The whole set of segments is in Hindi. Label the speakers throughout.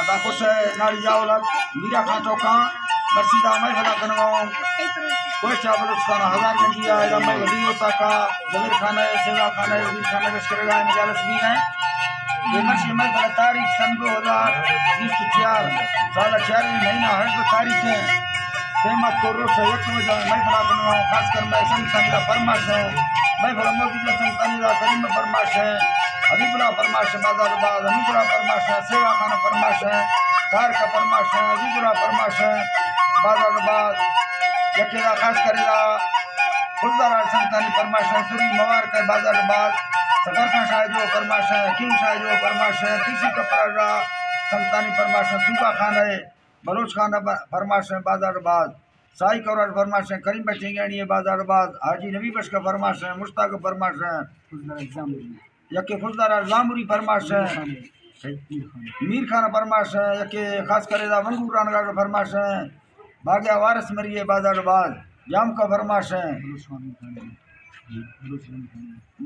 Speaker 1: अदा कुछ नाड़ी जावलक मीरा का चौका बसीदा मैं भला कनवा कोई चावल उसका हजार गंजिया या मैं वही होता का जमीर खाना है सेवा खाना है वही खाना बस करेगा मजालस भी है ये मर्शी मैं भला तारीख सन 2024 साल 4 महीना है तो तारीख है फेमस को रोज एक बजे मैं भला कनवा खास कर मैं संतान का फरमाश है मैं भला मोदी का संतान का करीम फरमाश है हबीबुल्लाह फरमाश है बाजार बाज हबीबुल्लाह फरमाश है सेवा खाना फरमाश है कार का फरमाश है हबीबुल्लाह फरमाश है बाजार बाज यकेला खास करेगा फुलदार संतानी फरमाश है सुरी मवार का बाजार बाज सफर का शायद जो फरमाश है किंग शायद जो फरमाश है तीसरी कपड़ा संतानी फरमाश है सूखा खाना है बलोच खाना फरमाश है बाजार बाज साई कौराज फरमाश है करीम बचेंगे ये बाजार बाज हाजी नबी बश का फरमाश है मुश्ताक फरमाश है यके फुलदार जामुरी फरमाश है मीर खाना फरमाश है यके खास करेगा वंगूर रानगा का फरमाश है भाग्या वारस मरिए बाजार बाज जाम का फरमाश है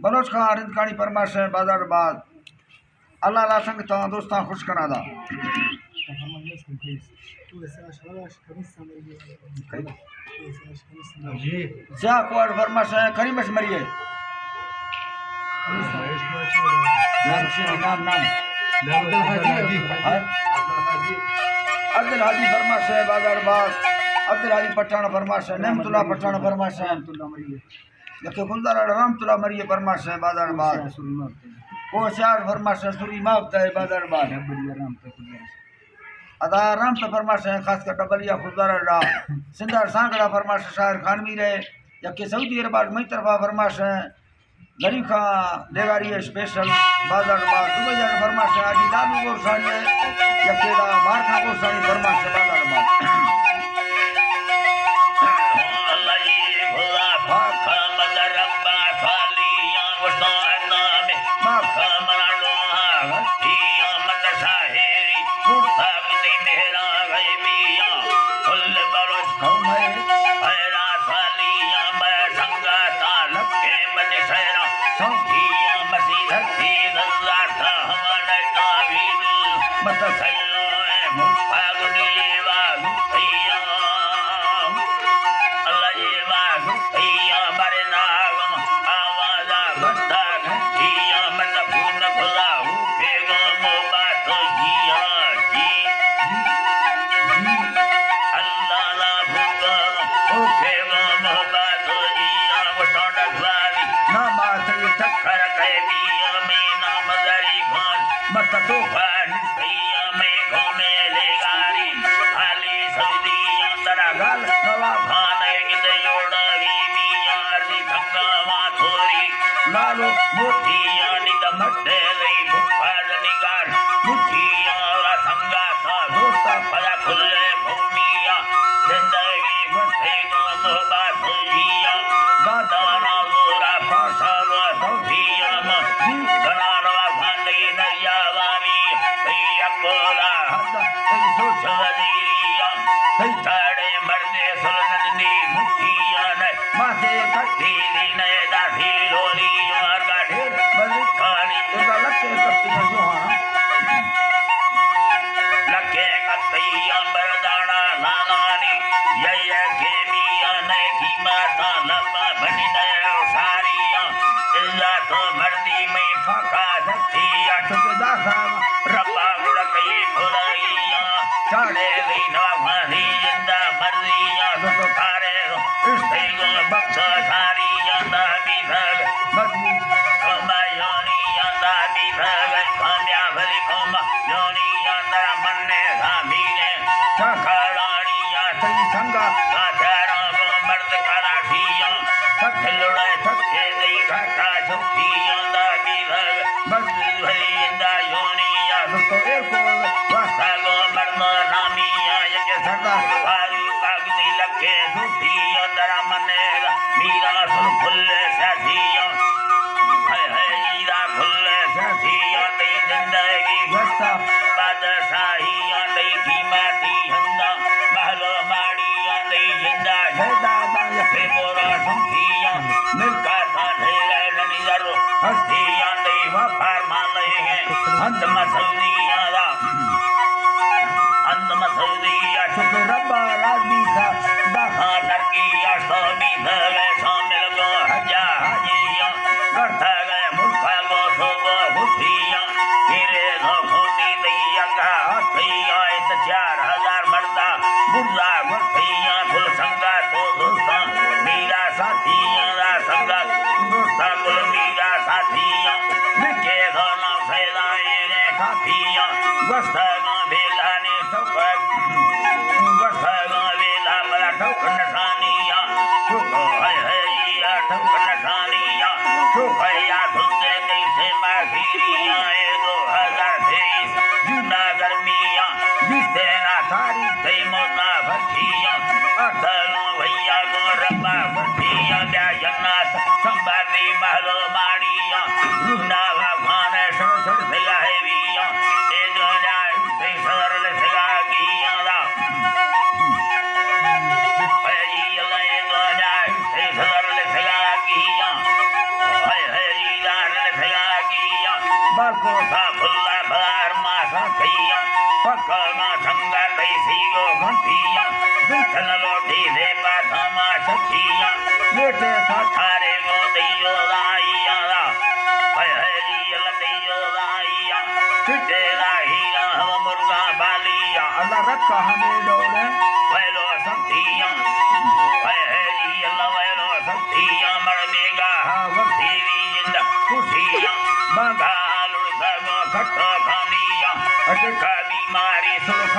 Speaker 1: बलोच खां अरिंद खानी फरमाश है बाजार बाज अल्लाह ला संग ता दोस्तां खुश करा दा जा कोड फरमाश है करीमश मरिए नाम अब्दुल हाजी फरमाश है बाजार बाज अब्दुल हाजी पठान फरमाश है नेमतुल्लाह पठान फरमाश है यके फुलदार रहमतुल्लाह मरिए फरमाश है बाजार बाज को चार फरमाश है सुरी मावता है बाजार बाज अदा राम पे फरमाश है खास कर डबलिया फुलदार रा सिंधार सांगड़ा फरमाश शायर खानवी रहे यके सऊदी अरब मई तरफा फरमाश है गरीब खा देगारी है स्पेशल बाजार बाज दुबई फरमाश है आजी लालू गोरसानी यकेदा बाहर खा गोरसानी फरमाश है बाजार बाज
Speaker 2: साथिया वस्तगा बेला ने ठोकर वस्तगा बेला मला ठोकर नसानिया ठोको है या ठोकर नसानिया ठोकया धुंदे कैसे माखिरिया 2023 जूना गर्मिया जिससे ना सारी थे मोना भटिया अटलो भैया गोरबा भटिया क्या जन्नत संबादी महलो माड़िया रूना भगवान सड़ सड़ से गायविया ए जो जाए से सरल से गागिया ला हरी ले जो जाए से सरल से गागिया हरी लाल से गागिया बाको सा फुल्ला बार मासा थैया पक्का संगा कैसी गो घंटिया दुखन लोटी दे पाथा मा छठिया लेटे सारे गो दैयो लाइया ला हरी लदैयो लाइया चिटे लाइया हम मुर्गा बालिया
Speaker 1: अल्लाह रखा हमें डोले
Speaker 2: वैलो संतिया हरी लवैलो संतिया मरमेगा वक्तीवी जिंदा खुशिया बंगाल सब खट्टा खानिया अटका बीमारी सुख